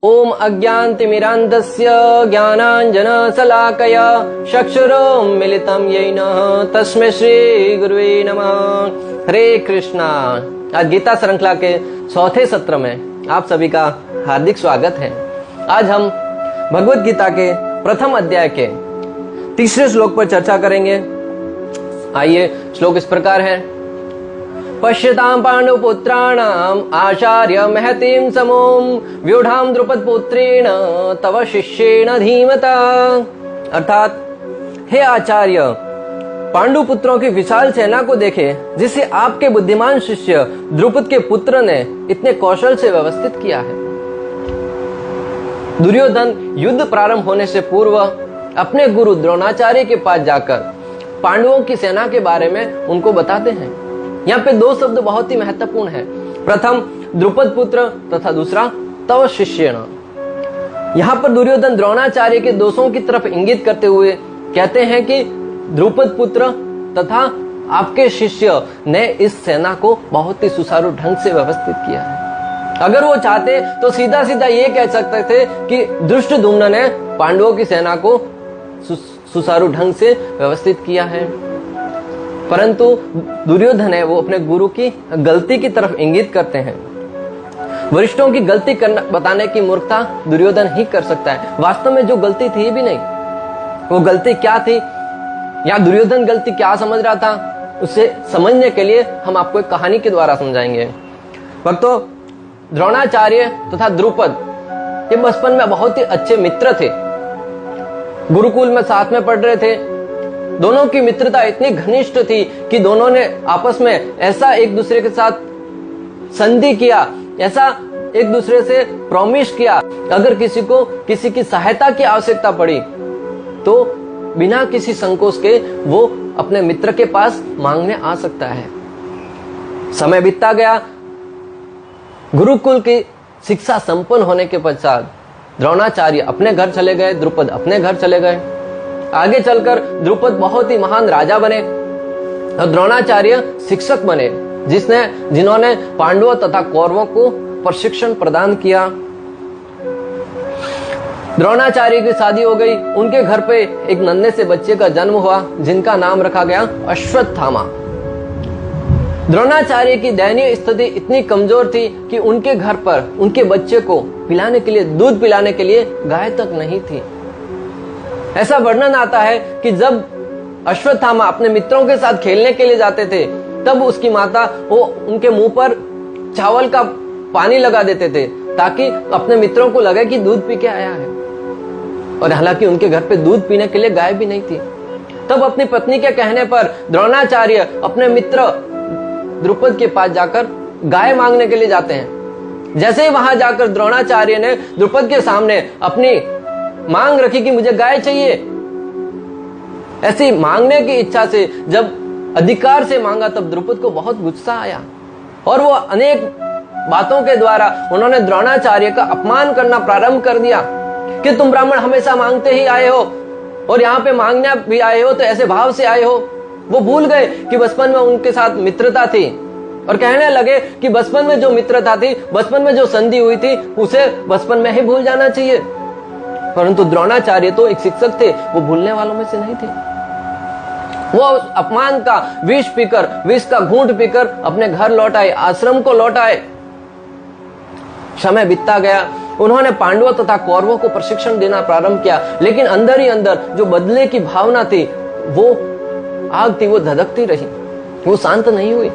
ओम अज्ञानतिमिरान्धस्य ज्ञानाञ्जनशलाकया चक्षुरुन्मीलितं येन तस्मै श्री गुरुवे नमः। हरे कृष्णा। आज गीता श्रृंखला के चौथे सत्र में आप सभी का हार्दिक स्वागत है। आज हम भगवत गीता के प्रथम अध्याय के तीसरे श्लोक पर चर्चा करेंगे। आइए, श्लोक इस प्रकार है। पश्यतां पांडुपुत्राणाम् आचार्य महतीं समों व्यूढ़ां द्रुपद पुत्रेण तव शिष्येण धीमता। अर्थात, हे आचार्य, पांडु पुत्रों की विशाल सेना को देखे जिसे आपके बुद्धिमान शिष्य द्रुपद के पुत्र ने इतने कौशल से व्यवस्थित किया है। दुर्योधन युद्ध प्रारंभ होने से पूर्व अपने गुरु द्रोणाचार्य के पास जाकर पांडवों की सेना के बारे में उनको बताते हैं। यहाँ पे दो शब्द बहुत ही महत्वपूर्ण है। प्रथम द्रुपद पुत्र तथा दूसरा तव शिष्येण। यहाँ पर दुर्योधन द्रोणाचार्य के दोषों की तरफ इंगित करते हुए कहते हैं कि द्रुपद पुत्र तथा आपके शिष्य ने इस सेना को बहुत ही सुचारू ढंग से व्यवस्थित किया है। अगर वो चाहते तो सीधा सीधा ये कह सकते थे कि धृष्टद्युम्न ने पांडवों की सेना को सुचारू ढंग से व्यवस्थित किया है, परंतु दुर्योधन है वो अपने गुरु की गलती की तरफ इंगित करते हैं। वरिष्ठों की गलती करना बताने की मूर्खता दुर्योधन ही कर सकता है। वास्तव में जो गलती थी भी नहीं, वो गलती क्या थी या दुर्योधन गलती क्या समझ रहा था, उसे समझने के लिए हम आपको एक कहानी के द्वारा समझाएंगे। भक्तों, द्रोणाचार्य तथा द्रुपद ये बचपन में बहुत ही अच्छे मित्र थे। गुरुकुल में साथ में पढ़ रहे थे। दोनों की मित्रता इतनी घनिष्ठ थी कि दोनों ने आपस में ऐसा एक दूसरे के साथ संधि किया, ऐसा एक दूसरे से प्रॉमिस किया, अगर किसी को किसी की सहायता की आवश्यकता पड़ी तो बिना किसी संकोच के वो अपने मित्र के पास मांगने आ सकता है। समय बीतता गया। गुरुकुल की शिक्षा संपन्न होने के पश्चात द्रोणाचार्य अपने घर चले गए, द्रुपद अपने घर चले गए। आगे चलकर द्रुपद बहुत ही महान राजा बने और द्रोणाचार्य शिक्षक बने, जिन्होंने पांडवों तथा कौरवों को प्रशिक्षण प्रदान किया। द्रोणाचार्य की शादी हो गई। उनके घर पे एक नन्हे से बच्चे का जन्म हुआ जिनका नाम रखा गया अश्वत्थामा। द्रोणाचार्य की दयनीय स्थिति इतनी कमजोर थी कि उनके घर पर उनके बच्चे को पिलाने के लिए, दूध पिलाने के लिए गाय तक नहीं थी। ऐसा वर्णन आता है कि जब अश्वत्थामा अपने मित्रों के साथ खेलने के लिए जाते थे तब उसकी माता वो उनके मुंह पर चावल का पानी लगा देते थे ताकि अपने मित्रों को लगे कि दूध पी के आया है। और हालांकि उनके घर पे दूध पीने के लिए गाय भी नहीं थी। तब अपनी पत्नी के कहने पर द्रोणाचार्य अपने मित्र द्रुपद के पास जाकर गाय मांगने के लिए जाते हैं। जैसे ही वहां जाकर द्रोणाचार्य ने द्रुपद के सामने अपनी मांग रखी कि मुझे गाय चाहिए, ऐसी मांगने की इच्छा से जब अधिकार से मांगा तब द्रुपद को बहुत गुस्सा आया और वो अनेक बातों के द्वारा उन्होंने द्रोणाचार्य का अपमान करना प्रारंभ कर दिया कि तुम ब्राह्मण हमेशा मांगते ही आए हो और यहाँ पे मांगने भी आए हो तो ऐसे भाव से आए हो। वो भूल गए कि बचपन में उनके साथ मित्रता थी और कहने लगे कि बचपन में जो मित्रता थी, बचपन में जो संधि हुई थी, उसे बचपन में ही भूल जाना चाहिए। परंतु द्रोणाचार्य तो एक शिक्षक थे, वो भूलने वालों में से नहीं थे। वो अपमान का विष का घूंट पीकर अपने घर लौट आए, आश्रम को लौट आए। समय बीतता गया। उन्होंने पांडवों तथा कौरवों को प्रशिक्षण देना प्रारंभ किया, लेकिन अंदर ही अंदर जो बदले की भावना थी, वो आग थी, वो धधकती रही, वो शांत नहीं हुई।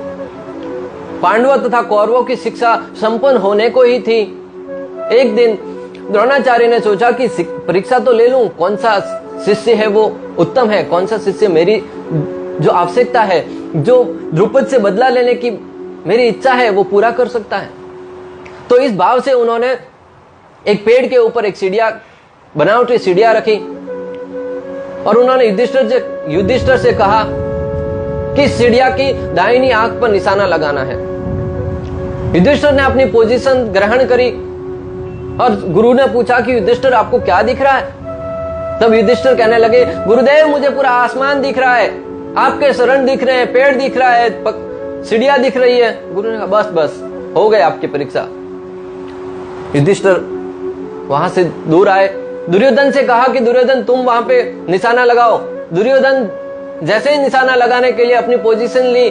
पांडवों तथा कौरवों की शिक्षा संपन्न होने को ही थी। एक दिन द्रोणाचार्य ने सोचा कि परीक्षा तो ले लूं, कौन सा शिष्य है वो उत्तम है, कौन सा शिष्य मेरी जो आवश्यकता है, जो द्रुपद से बदला लेने की मेरी इच्छा है, वो पूरा कर सकता है। तो इस भाव से उन्होंने एक पेड़ के ऊपर एक बनावटी सीढ़ियां रखी और उन्होंने युधिष्ठिर से कहा कि सीढ़ियां की दाहिनी आंख पर निशाना लगाना है। युधिष्ठिर ने अपनी पोजीशन ग्रहण करी और गुरु ने पूछा कि युधिष्ठिर आपको क्या दिख रहा है? तब युधिष्ठिर कहने लगे, गुरुदेव मुझे पूरा आसमान दिख रहा है, आपके शरण दिख रहे हैं, पेड़ दिख रहा है, सीढ़ियां दिख रही है। गुरु ने कहा बस हो गई आपकी परीक्षा। युधिष्ठिर वहां से दूर आए। दुर्योधन से कहा कि दुर्योधन तुम वहां पे निशाना लगाओ। दुर्योधन जैसे ही निशाना लगाने के लिए अपनी पोजीशन ली,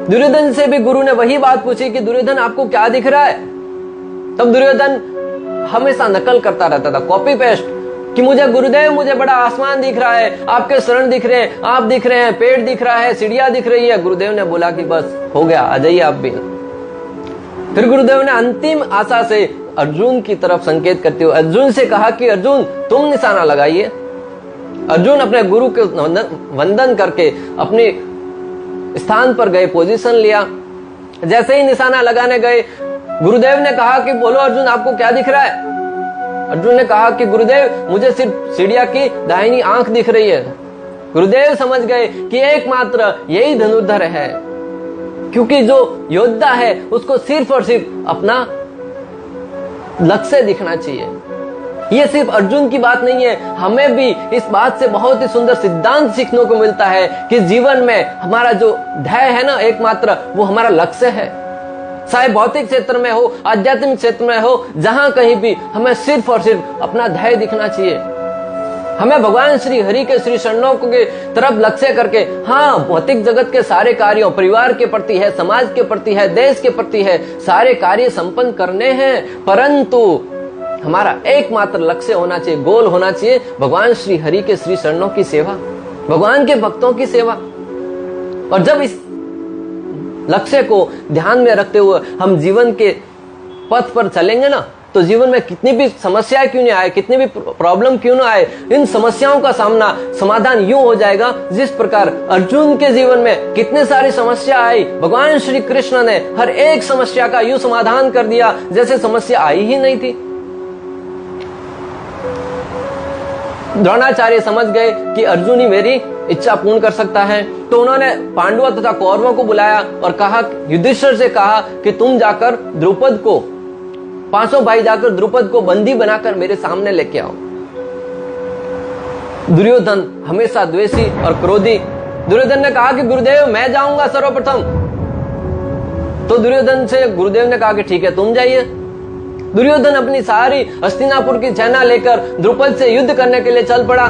दुर्योधन से भी गुरु ने वही बात पूछी कि दुर्योधन आपको क्या दिख रहा है। तब दुर्योधन हमेशा नकल करता रहता था, कॉपी पेस्ट, कि मुझे गुरुदेव मुझे बड़ा आसमान दिख रहा है, आपके शरण दिख रहे हैं, आप दिख रहे हैं, पेड़ दिख रहा है, सीढ़ियां दिख रही है। गुरुदेव ने बोला कि बस हो गया, आ जाइए आप भी। फिर गुरुदेव ने अंतिम आशा से अर्जुन की तरफ संकेत करते हुए अर्जुन से कहा कि अर्जुन तुम निशाना लगाइए। अर्जुन अपने गुरु के वंदन करके अपने स्थान पर गए, पोजीशन लिया। जैसे ही निशाना लगाने गए, गुरुदेव ने कहा कि बोलो अर्जुन आपको क्या दिख रहा है। अर्जुन ने कहा कि गुरुदेव मुझे सिर्फ सीढ़िया की दाहिनी आंख दिख रही है। गुरुदेव समझ गए कि एकमात्र यही धनुर्धर है, क्योंकि जो योद्धा है उसको सिर्फ और सिर्फ अपना लक्ष्य दिखना चाहिए। ये सिर्फ अर्जुन की बात नहीं है, हमें भी इस बात से बहुत ही सुंदर सिद्धांत सीखने को मिलता है कि जीवन में हमारा जो ध्येय है ना, एकमात्र वो हमारा लक्ष्य है। चाहे भौतिक क्षेत्र में हो, आध्यात्मिक क्षेत्र में हो, जहां कहीं भी हमें सिर्फ और सिर्फ अपना ध्येय दिखना चाहिए। हमें भगवान श्री हरि के श्री चरणों के तरफ लक्ष्य करके, हाँ भौतिक जगत के सारे कार्यों, परिवार के प्रति है, समाज के प्रति है, देश के प्रति है, सारे कार्य संपन्न करने हैं, परंतु हमारा एकमात्र लक्ष्य होना चाहिए, गोल होना चाहिए भगवान श्री हरि के श्री चरणों की सेवा, भगवान के भक्तों की सेवा। और जब इस लक्ष्य को ध्यान में रखते हुए हम जीवन के पथ पर चलेंगे ना, तो जीवन में कितनी भी समस्याएं क्यों नहीं आए, कितनी भी प्रॉब्लम क्यों ना आए, इन समस्याओं का समाधान यूं हो जाएगा जिस प्रकार अर्जुन के जीवन में कितनी सारी समस्या आई, भगवान श्री कृष्ण ने हर एक समस्या का यूं समाधान कर दिया जैसे समस्या आई ही नहीं थी। द्रोणाचार्य समझ गए कि अर्जुन ही मेरी इच्छा पूर्ण कर सकता है, तो उन्होंने पांडवों तथा कौरवों को बुलाया और कहा, युधिष्ठिर से कहा कि तुम जाकर द्रुपद को, 500 भाई जाकर द्रुपद को बंदी बनाकर मेरे सामने लेके आओ। दुर्योधन हमेशा द्वेषी और क्रोधी, दुर्योधन ने कहा कि गुरुदेव मैं जाऊंगा सर्वप्रथम। तो दुर्योधन से गुरुदेव ने कहा कि ठीक है तुम जाइए। दुर्योधन अपनी सारी हस्तिनापुर की सेना लेकर द्रुपद से युद्ध करने के लिए चल पड़ा।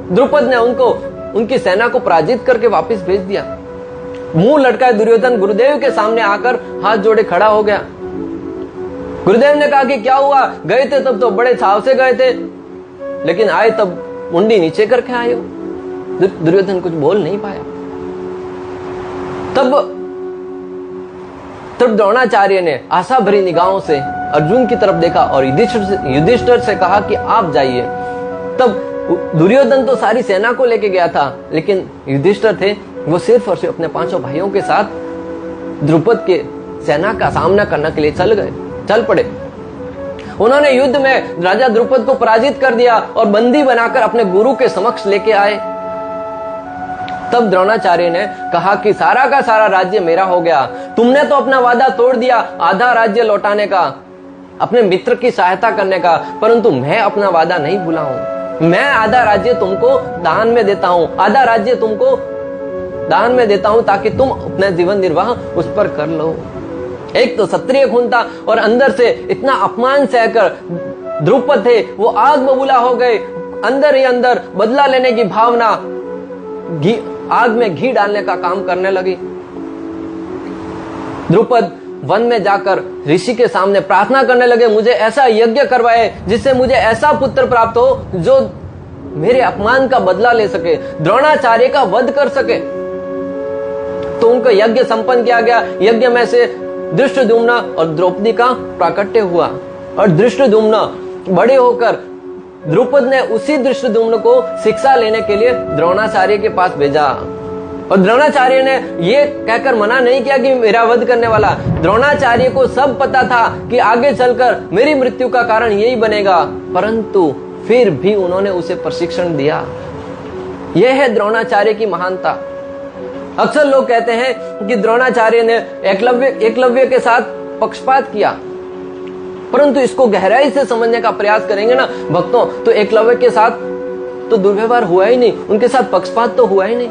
द्रुपद ने उनकी सेना को पराजित करके वापस भेज दिया। मुंह लटकाए दुर्योधन गुरुदेव के सामने आकर हाथ जोड़े खड़ा हो गया। गुरुदेव ने कहा कि क्या हुआ, गए थे तब तो बड़े छाव से गए थे, लेकिन आए तब मुंडी नीचे करके आए हो। दुर्योधन कुछ बोल नहीं पाया। तब द्रोणाचार्य ने आशा भरी निगाहों से अर्जुन की तरफ देखा और युधिष्ठिर से कहा कि आप जाइए। तब दुर्योधन तो सारी सेना को लेके गया था, लेकिन युधिष्ठिर थे वो सिर्फ और सिर्फ अपने 500 भाइयों के साथ द्रुपद के सेना का सामना करने के लिए चल पड़े। उन्होंने युद्ध में राजा द्रुपद को पराजित कर दिया और बंदी बनाकर अपने गुरु के समक्ष लेके आए। तब द्रोणाचार्य ने कहा कि सारा का सारा राज्य मेरा हो गया, तुमने तो अपना वादा तोड़ दिया आधा राज्य लौटाने का, अपने मित्र की सहायता करने का, परंतु मैं अपना वादा नहीं भूला हूं। मैं आधा राज्य तुमको दान में देता हूं, आधा राज्य तुमको दान में देता हूं ताकि तुम अपना जीवन निर्वाह उस पर कर लो। एक तो क्षत्रिय खून था और अंदर से इतना अपमान सहकर द्रुपद थे वो आग बबूला हो गए। अंदर ही अंदर बदला लेने की भावना आग में घी डालने का काम करने लगी। द्रुपद वन में जाकर ऋषि के सामने प्रार्थना करने लगे, मुझे ऐसा यज्ञ करवाए जिससे मुझे ऐसा पुत्र प्राप्त हो जो मेरे अपमान का बदला ले सके, द्रोणाचार्य का वध कर सके। तो उनका यज्ञ संपन्न किया गया। यज्ञ में से धृष्टद्युम्न और द्रौपदी का प्राकट्य हुआ और धृष्टद्युम्न बड़े होकर द्रुपद ने उसी धृष्टद्युम्न को शिक्षा लेने के लिए द्रोणाचार्य के पास भेजा। और द्रोणाचार्य ने ये कहकर मना नहीं किया कि मेरा वध करने वाला, द्रोणाचार्य को सब पता था कि आगे चलकर मेरी मृत्यु का कारण यही बनेगा, परंतु फिर भी उन्होंने उसे प्रशिक्षण दिया। यह है द्रोणाचार्य की महानता। अक्सर लोग कहते हैं कि द्रोणाचार्य ने एकलव्य के साथ पक्षपात किया, परंतु इसको गहराई से समझने का प्रयास करेंगे ना भक्तों, तो एकलव्य के साथ तो दुर्व्यवहार हुआ ही नहीं, उनके साथ पक्षपात तो हुआ ही नहीं,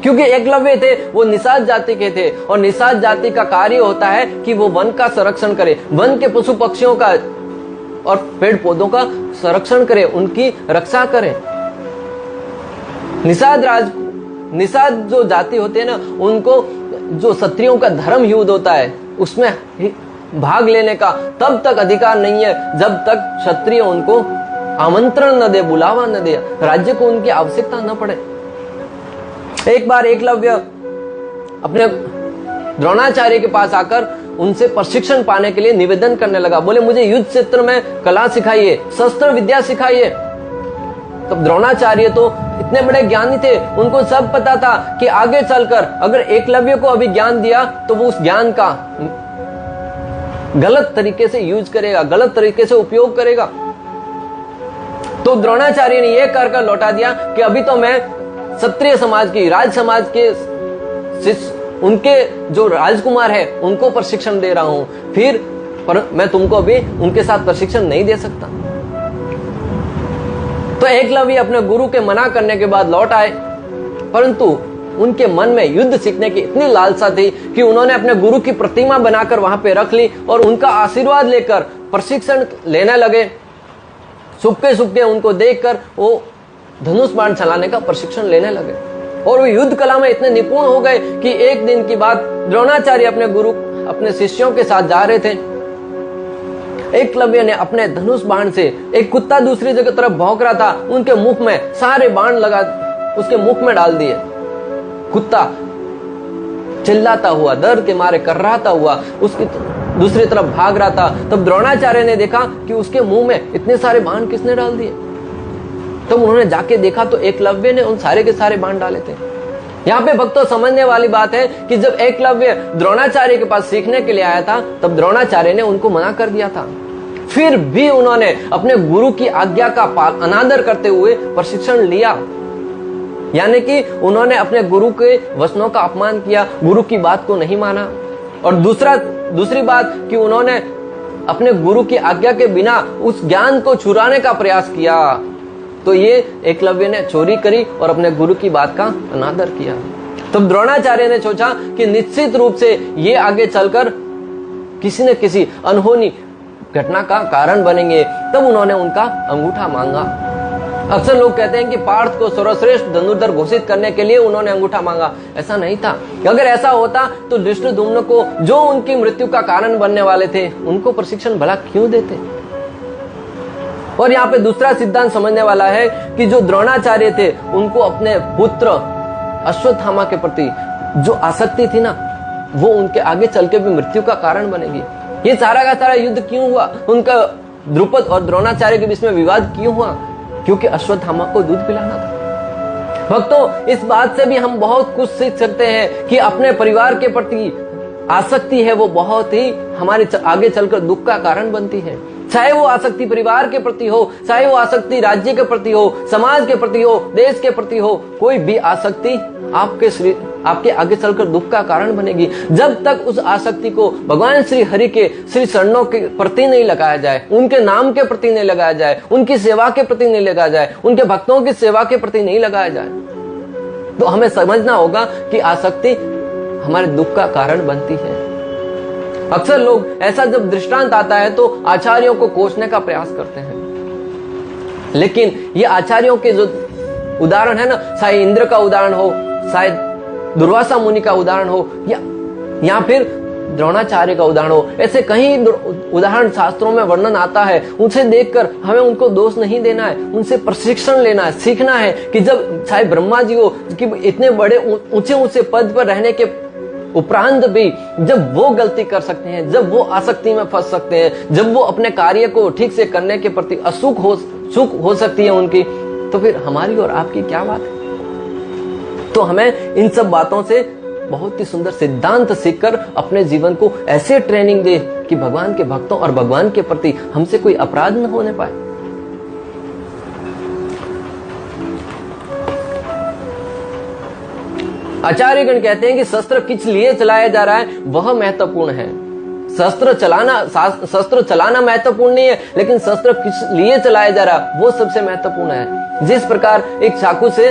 क्योंकि एकलव्य थे वो निषाद जाति के थे और निषाद जाति का कार्य होता है कि वो वन का संरक्षण करे, वन के पशु पक्षियों का और पेड़ पौधों का संरक्षण करे, उनकी रक्षा करे। निषाद जो जाति होते हैं ना, उनको जो क्षत्रियों का धर्म युद्ध होता है उसमें भाग लेने का तब तक अधिकार नहीं है जब तक क्षत्रिय उनको आमंत्रण न दे, बुलावा न दे, राज्य को उनकी आवश्यकता न पड़े। एक बार एकलव्य अपने द्रोणाचार्य के पास आकर उनसे प्रशिक्षण पाने के लिए निवेदन करने लगा। बोले मुझे युद्ध क्षेत्र में कला सिखाइए, शस्त्र विद्या सिखाइए। तब द्रोणाचार्य तो इतने बड़े ज्ञानी थे, उनको सब पता था कि आगे चलकर अगर एकलव्य को अभी ज्ञान दिया तो वो उस ज्ञान का गलत तरीके से यूज करेगा, गलत तरीके से उपयोग करेगा। तो द्रोणाचार्य ने यह कर लौटा दिया कि अभी तो मैं क्षत्रिय समाज की, राज समाज के उनके जो राजकुमार है उनको प्रशिक्षण दे रहा हूं, फिर मैं तुमको अभी उनके साथ प्रशिक्षण नहीं दे सकता। तो एकलव्य अपने गुरु के मना करने के बाद लौट आए, परंतु उनके मन में युद्ध सीखने की इतनी लालसा थी कि उन्होंने अपने गुरु की प्रतिमा बनाकर वहां पे रख ली और उनका आशीर्वाद लेकर प्रशिक्षण लेने लगे। सुबके उनको देखकर वो धनुष बाण चलाने का प्रशिक्षण लेने लगे और वो युद्ध कला में इतने निपुण हो गए कि एक दिन की बात, द्रोणाचार्य अपने गुरु अपने शिष्यों के साथ जा रहे थे। एकलव्य ने अपने धनुष बाण से, एक कुत्ता दूसरी जगह तरफ भौंक रहा था, उनके मुख में सारे बाण लगा उसके मुख में डाल दिए। कुत्ता चिल्लाता हुआ, दर्द के मारे कर्राता हुआ उसकी दूसरी तरफ भाग रहा था। तब द्रोणाचार्य ने देखा कि उसके मुंह में इतने सारे बाण किसने डाल दिए। तब उन्होंने जाके देखा तो एकलव्य ने उन सारे के सारे बाण डाले थे। यहाँ पे भक्तों समझने वाली बात है कि जब एकलव्य द्रोणाचार्य के पास सीखने के लिए आया था तब द्रोणाचार्य ने उनको मना कर दिया था, फिर भी उन्होंने अपने गुरु की आज्ञा का अनादर करते हुए प्रशिक्षण लिया। यानी कि उन्होंने अपने गुरु के वचनों का अपमान किया, गुरु की बात को नहीं माना। और दूसरी बात कि उन्होंने अपने गुरु की आज्ञा के बिना उस ज्ञान को चुराने का प्रयास किया। तो ये एकलव्य ने चोरी करी और अपने गुरु की बात का अनादर किया। तब द्रोणाचार्य ने सोचा कि निश्चित रूप से ये आगे चलकर किसी न किसी अनहोनी घटना का कारण बनेंगे। तब उन्होंने उनका अंगूठा मांगा। अक्सर लोग कहते हैं कि पार्थ को सर्वश्रेष्ठ धनुर्धर घोषित करने के लिए उन्होंने अंगूठा मांगा। ऐसा नहीं था। अगर ऐसा होता तो धृष्टद्युम्न को, जो उनकी मृत्यु का कारण बनने वाले थे, उनको प्रशिक्षण भला क्यों देते। और यहाँ पे दूसरा सिद्धांत समझने वाला है कि जो द्रोणाचार्य थे उनको अपने पुत्र अश्वत्थामा के प्रति जो आसक्ति थी ना, वो उनके आगे चल के भी मृत्यु का कारण बनेगी। ये सारा का सारा युद्ध क्यों हुआ, उनका द्रुपद और द्रोणाचार्य के बीच में विवाद क्यों हुआ, क्योंकि अश्वत्थामा को दूध पिलाना था। भक्तों, इस बात से भी हम बहुत कुछ सीख सकते हैं कि अपने परिवार के प्रति आसक्ति है वो बहुत ही हमारे आगे चलकर दुख का कारण बनती है। चाहे वो आसक्ति परिवार के प्रति हो, चाहे वो आसक्ति राज्य के प्रति हो, समाज के प्रति हो, देश के प्रति हो, कोई भी आसक्ति आपके आगे चलकर दुख का कारण बनेगी। जब तक उस आसक्ति को भगवान श्री हरि के श्री चरणों के प्रति नहीं लगाया जाए, उनके नाम के प्रति नहीं लगाया जाए, उनकी सेवा के प्रति नहीं लगाया जाए, उनके भक्तों की सेवा के प्रति नहीं लगाया जाए, तो हमें समझना होगा कि आसक्ति हमारे दुख का कारण बनती है। अक्सर लोग ऐसा जब दृष्टांत आता है तो आचार्यों को कोसने का प्रयास करते हैं, लेकिन ये आचार्यों के जो उदाहरण है ना, चाहे इंद्र का उदाहरण हो, शायद दुर्वासा मुनि का उदाहरण हो, या फिर द्रोणाचार्य का उदाहरण हो, ऐसे कई उदाहरण शास्त्रों में वर्णन आता है। उनसे देखकर हमें उनको दोष नहीं देना है, उनसे प्रशिक्षण लेना है, सीखना है कि जब चाहे ब्रह्मा जी हो कि इतने बड़े ऊंचे पद पर रहने के उपरांत भी जब वो गलती कर सकते हैं, जब वो आसक्ति में फंस सकते हैं, जब वो अपने कार्य को ठीक से करने के प्रति सुख हो सकती है उनकी, तो फिर हमारी और आपकी क्या बात है। तो हमें इन सब बातों से बहुत ही सुंदर सिद्धांत सीखकर अपने जीवन को ऐसे ट्रेनिंग दे कि भगवान के भक्तों और भगवान के प्रति हमसे कोई अपराध न होने पाए। आचार्यगण कहते हैं कि शस्त्र किस लिए चलाया जा रहा है वह महत्वपूर्ण है। शस्त्र चलाना महत्वपूर्ण नहीं है, लेकिन शस्त्र किस लिए चलाया जा रहा है वो सबसे महत्वपूर्ण है। जिस प्रकार एक चाकू से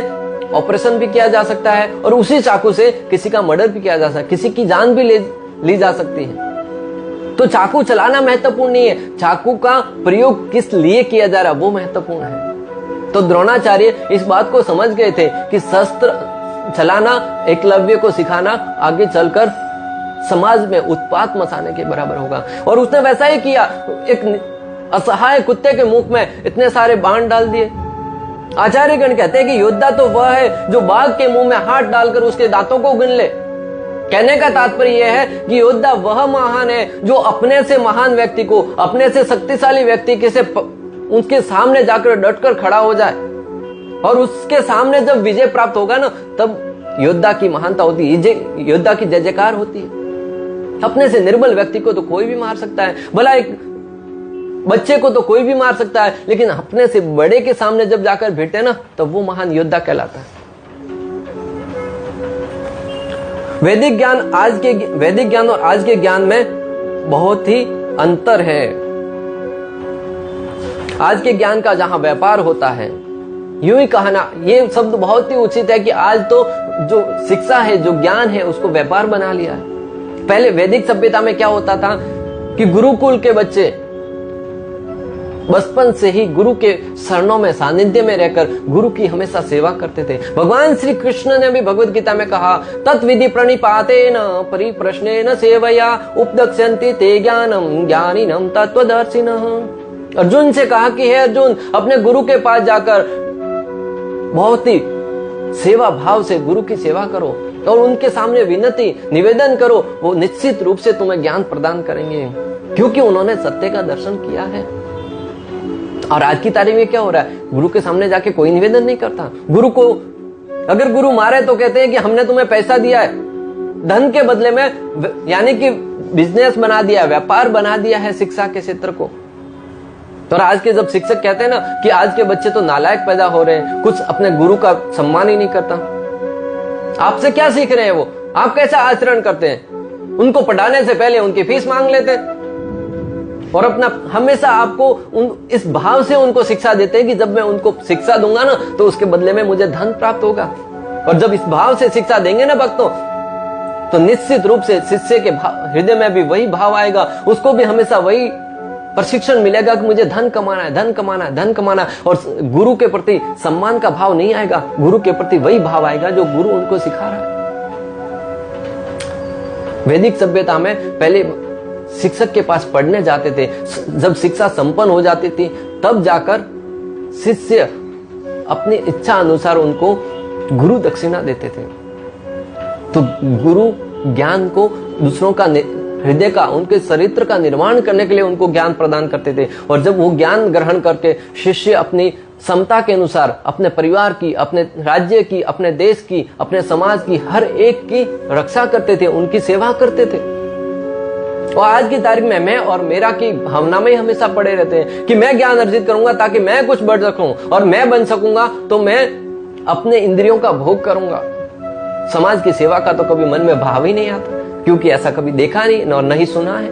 ऑपरेशन भी किया जा सकता है और उसी चाकू से किसी का मर्डर भी किया जा सकता है, किसी की जान भी ली जा सकती है। तो चाकू चलाना महत्वपूर्ण नहीं है, चाकू का प्रयोग किस लिए किया जा रहा वो महत्वपूर्ण है। तो द्रोणाचार्य इस बात को समझ गए थे कि शस्त्र चलाना एकलव्य को सिखाना आगे चलकर समाज में उत्पात मचाने के बराबर होगा। और उसने वैसा ही किया, एक असहाय कुत्ते के मुख में इतने सारे बाण डाल दिए। आचार्यगण कहते हैं कि योद्धा तो वह है जो बाघ के मुंह में हाथ डालकर उसके दांतों को गिन ले। कहने का तात्पर्य यह है कि योद्धा वह महान है जो अपने से महान व्यक्ति को, अपने से शक्तिशाली व्यक्ति के से उसके सामने जाकर डटकर खड़ा हो जाए और उसके सामने जब विजय प्राप्त होगा ना, तब योद्धा की महानता होती है, योद्धा की जय जयकार होती है। अपने से निर्बल व्यक्ति को तो कोई भी मार सकता है, भला एक बच्चे को तो कोई भी मार सकता है, लेकिन अपने से बड़े के सामने जब जाकर भिड़ते ना, तब वो महान योद्धा कहलाता है। वैदिक ज्ञान और आज के ज्ञान में बहुत ही अंतर है। आज के ज्ञान का जहां व्यापार होता है, यूं ही कहना ये शब्द बहुत ही उचित है कि आज तो जो शिक्षा है, जो ज्ञान है, उसको व्यापार बना लिया है। पहले वैदिक सभ्यता में क्या होता था कि गुरुकुल के बच्चे बचपन से ही गुरु के शरणों में, सानिध्य में रहकर गुरु की हमेशा सेवा करते थे। भगवान श्री कृष्ण ने भी भगवत गीता में कहा, तत्विधि प्रणिपातेन परिप्रश्नेन सेवया उपदक्ष्यन्ति ते ज्ञानम ज्ञानिनम तत्वदर्शिनः। अर्जुन से कहा कि हे अर्जुन, अपने गुरु के पास जाकर बहुत ही सेवा भाव से गुरु की सेवा करो और उनके सामने विनती निवेदन करो, वो निश्चित रूप से तुम्हें ज्ञान प्रदान करेंगे, क्योंकि उन्होंने सत्य का दर्शन किया है। और आज की तारीख में क्या हो रहा है, गुरु के सामने जाके कोई निवेदन नहीं करता। गुरु को अगर गुरु मारे तो कहते हैं कि हमने तुम्हें पैसा दिया है, धन के बदले में, यानी कि बिजनेस बना दिया, व्यापार बना दिया है शिक्षा के क्षेत्र को। तो आज के जब शिक्षक कहते हैं ना कि आज के बच्चे तो नालायक पैदा हो रहे हैं, कुछ अपने गुरु का सम्मान ही नहीं करता, आपसे क्या सीख रहे हैं वो, आप कैसा आचरण करते हैं, उनको पढ़ाने से पहले उनकी फीस मांग लेते हैं और अपना हमेशा आपको इस भाव से उनको शिक्षा देते हैं कि जब मैं उनको शिक्षा दूंगा ना तो उसके बदले में मुझे धन प्राप्त होगा। और जब इस भाव से शिक्षा देंगे ना भक्तों, तो निश्चित रूप से शिष्य के हृदय में भी वही भाव आएगा, उसको भी हमेशा वही प्रशिक्षण मिलेगा कि मुझे धन कमाना है, धन कमाना है, धन कमाना है। और गुरु के प्रति सम्मान का भाव नहीं आएगा, गुरु के प्रति वही भाव आएगा जो गुरु उनको सिखा रहा है। वैदिक सभ्यता में पहले शिक्षक के पास पढ़ने जाते थे, जब शिक्षा संपन्न हो जाती थी तब जाकर शिष्य अपनी इच्छा अनुसार उनको गुरु दक्षिणा देते थे। तो गुरु ज्ञान को दूसरों का हृदय का, उनके चरित्र का निर्माण करने के लिए उनको ज्ञान प्रदान करते थे। और जब वो ज्ञान ग्रहण करके शिष्य अपनी क्षमता के अनुसार अपने परिवार की, अपने राज्य की, अपने देश की, अपने समाज की, हर एक की रक्षा करते थे, उनकी सेवा करते थे। और आज की तारीख में मैं और मेरा की भावना में हमेशा पड़े रहते हैं कि मैं ज्ञान अर्जित करूंगा ताकि मैं कुछ बढ़ सकूं और मैं बन सकूंगा तो मैं अपने इंद्रियों का भोग करूंगा। समाज की सेवा का तो कभी मन में भाव ही नहीं आता, क्योंकि ऐसा कभी देखा नहीं और नहीं सुना है।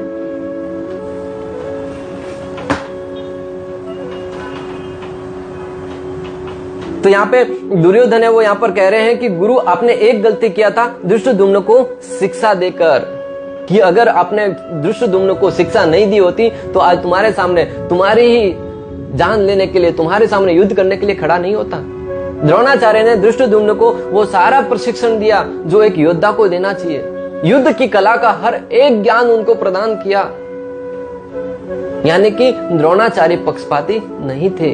तो यहाँ पे दुर्योधन है, वो यहाँ पर कह रहे हैं कि गुरु आपने एक गलती किया था धृष्टद्युम्न को शिक्षा देकर, कि अगर आपने धृष्टद्युम्न को शिक्षा नहीं दी होती तो आज तुम्हारे सामने, तुम्हारी ही जान लेने के लिए, तुम्हारे सामने युद्ध करने के लिए खड़ा नहीं होता। द्रोणाचार्य ने धृष्टद्युम्न को वो सारा प्रशिक्षण दिया जो एक योद्धा को देना चाहिए, युद्ध की कला का हर एक ज्ञान उनको प्रदान किया, यानी कि द्रोणाचार्य पक्षपाती नहीं थे।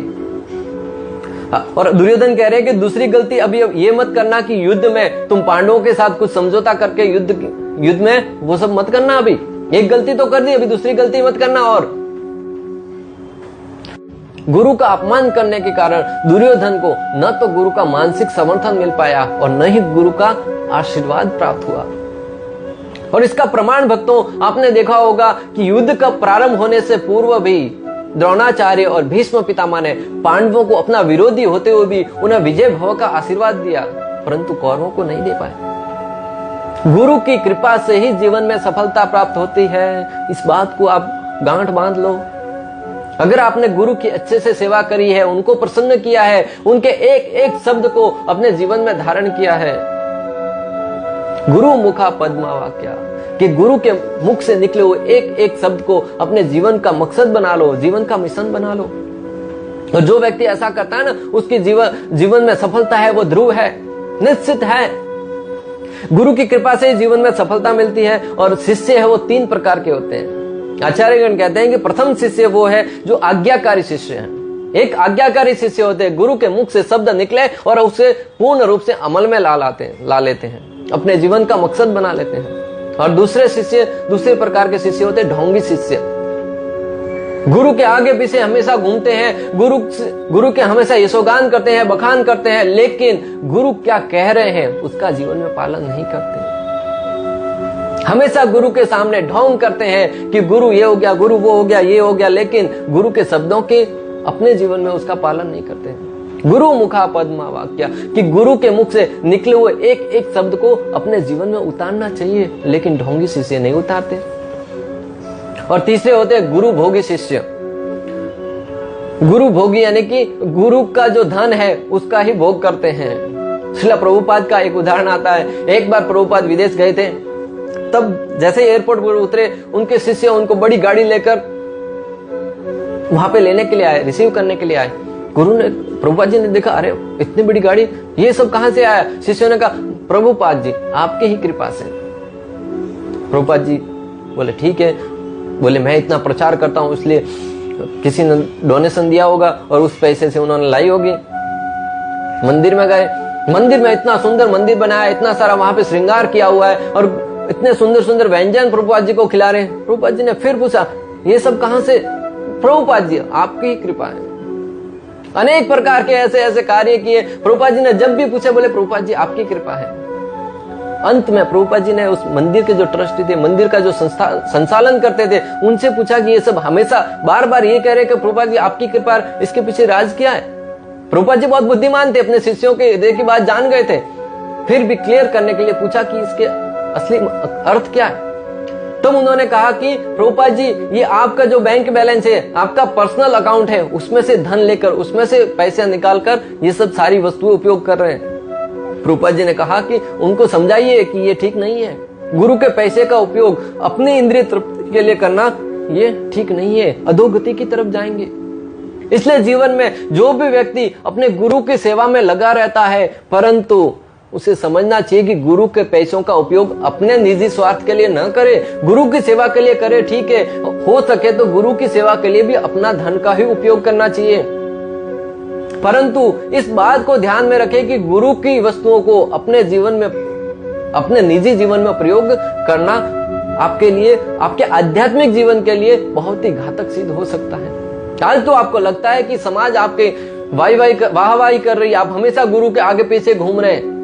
और दुर्योधन कह रहे हैं कि दूसरी गलती अभी ये मत करना कि युद्ध में तुम पांडवों के साथ कुछ समझौता करके युद्ध में वो सब मत करना। अभी एक गलती तो कर दी, अभी दूसरी गलती मत करना। और गुरु का अपमान करने के कारण दुर्योधन को न तो गुरु का मानसिक समर्थन मिल पाया और न ही गुरु का आशीर्वाद प्राप्त हुआ। और इसका प्रमाण भक्तों आपने देखा होगा कि युद्ध का प्रारंभ होने से पूर्व भी द्रोणाचार्य और भीष्म पितामह ने पांडवों को अपना विरोधी होते हुए भी उन्हें विजय भव का आशीर्वाद दिया, परंतु कौरवों को नहीं दे पाए। गुरु की कृपा से ही जीवन में सफलता प्राप्त होती है, इस बात को आप गांठ बांध लो। अगर आपने गुरु की अच्छे से सेवा करी है, उनको प्रसन्न किया है, उनके एक एक शब्द को अपने जीवन में धारण किया है, गुरु मुखा पद्मा वाक्या, कि गुरु के मुख से निकले हुए एक एक शब्द को अपने जीवन का मकसद बना लो, जीवन का मिशन बना लो। और जो व्यक्ति ऐसा करता है ना, उसकी जीवन में सफलता है, वो ध्रुव है, निश्चित है। गुरु की कृपा से जीवन में सफलता मिलती है। और शिष्य है वो 3 प्रकार के होते हैं। आचार्यगण कहते हैं कि प्रथम शिष्य वो है जो आज्ञाकारी शिष्य है। एक आज्ञाकारी शिष्य होते हैं, गुरु के मुख से शब्द निकले और उसे पूर्ण रूप से अमल में ला लेते हैं, अपने जीवन का मकसद बना लेते हैं। और दूसरे प्रकार के शिष्य होते हैं ढोंगी शिष्य। गुरु के आगे पीछे हमेशा घूमते हैं, गुरु के हमेशा यशोगान करते हैं, बखान करते हैं, लेकिन गुरु क्या कह रहे हैं उसका जीवन में पालन नहीं करते। हमेशा गुरु के सामने ढोंग करते हैं कि गुरु ये हो गया, गुरु वो हो गया, ये हो गया, लेकिन गुरु के शब्दों के अपने जीवन में उसका पालन नहीं करते हैं। गुरु मुखा पद्मा वाक्या, कि गुरु के मुख से निकले हुए एक एक शब्द को अपने जीवन में उतारना चाहिए, लेकिन ढोंगी शिष्य नहीं उतारते। और तीसरे होते हैं गुरु भोगी शिष्य। गुरु भोगी यानी कि गुरु का जो धन है उसका ही भोग करते हैं। श्रील प्रभुपाद का एक उदाहरण आता है। एक बार प्रभुपाद विदेश गए थे, तब जैसे एयरपोर्ट पर उतरे, उनके शिष्य उनको बड़ी गाड़ी लेकर वहां पे लेने के लिए आए, रिसीव करने के लिए आए। प्रभुपाद जी ने देखा, अरे इतनी बड़ी गाड़ी, ये सब कहां से आया? शिष्यों ने कहा, प्रभुपाद जी आपके ही कृपा से। प्रभुपाद जी बोले ठीक है, बोले मैं इतना प्रचार करता हूं इसलिए किसी ने डोनेशन दिया होगा और उस पैसे से उन्होंने लाई होगी। मंदिर में गए, मंदिर में इतना सुंदर मंदिर बनाया, इतना सारा वहां पे श्रृंगार किया हुआ है और इतने सुंदर सुंदर व्यंजन प्रभुपाद जी को खिला रहे हैं। प्रभुपाद जी ने फिर पूछा, ये सब कहां से? प्रभुपाद जी आपकी ही कृपा है। अनेक प्रकार के ऐसे ऐसे कार्य किए। प्रभुपाद जी ने जब भी पूछा, बोले प्रभुपाद जी आपकी कृपा है। अंत में प्रभुपाद जी ने उस मंदिर के जो ट्रस्टी थे, मंदिर का जो संचालन करते थे, उनसे पूछा कि ये सब हमेशा बार बार ये कह रहे कि प्रभुपाद जी आपकी कृपा, इसके पीछे राज क्या है? प्रभुपाद जी बहुत बुद्धिमान थे, अपने शिष्यों के हृदय की बात जान गए थे, फिर भी क्लियर करने के लिए पूछा कि इसके असली अर्थ क्या है। तब उन्होंने कहा कि प्रभुपाद जी ये आपका जो बैंक बैलेंस है, आपका पर्सनल अकाउंट है, उसमें से धन लेकर, उसमें से पैसे निकालकर ये सब सारी वस्तुएं उपयोग कर रहे हैं। प्रभुपाद जी ने कहा कि उनको समझाइए कि ये ठीक नहीं है। गुरु के पैसे का उपयोग अपनी इंद्रिय तृप्ति के लिए करना ये ठीक नहीं है, अधोगति की तरफ जाएंगे। इसलिए जीवन में जो भी व्यक्ति अपने गुरु की सेवा में लगा रहता है, परंतु उसे समझना चाहिए कि गुरु के पैसों का उपयोग अपने निजी स्वार्थ के लिए न करे, गुरु की सेवा के लिए करे। ठीक है, हो सके तो गुरु की सेवा के लिए भी अपना धन का ही उपयोग करना चाहिए, परंतु इस बात को ध्यान में रखें कि गुरु की वस्तुओं को अपने जीवन में, अपने निजी जीवन में प्रयोग करना आपके लिए, आपके आध्यात्मिक जीवन के लिए बहुत ही घातक सिद्ध हो सकता है। आज तो आपको लगता है कि समाज आपके वाहवाही कर रही है, आप हमेशा गुरु के आगे पीछे घूम रहे हैं,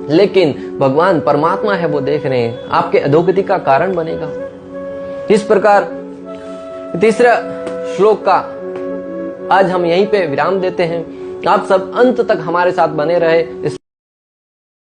लेकिन भगवान परमात्मा है, वो देख रहे हैं, आपके अधोगति का कारण बनेगा। इस प्रकार तीसरा श्लोक का आज हम यहीं पे विराम देते हैं। आप सब अंत तक हमारे साथ बने रहे।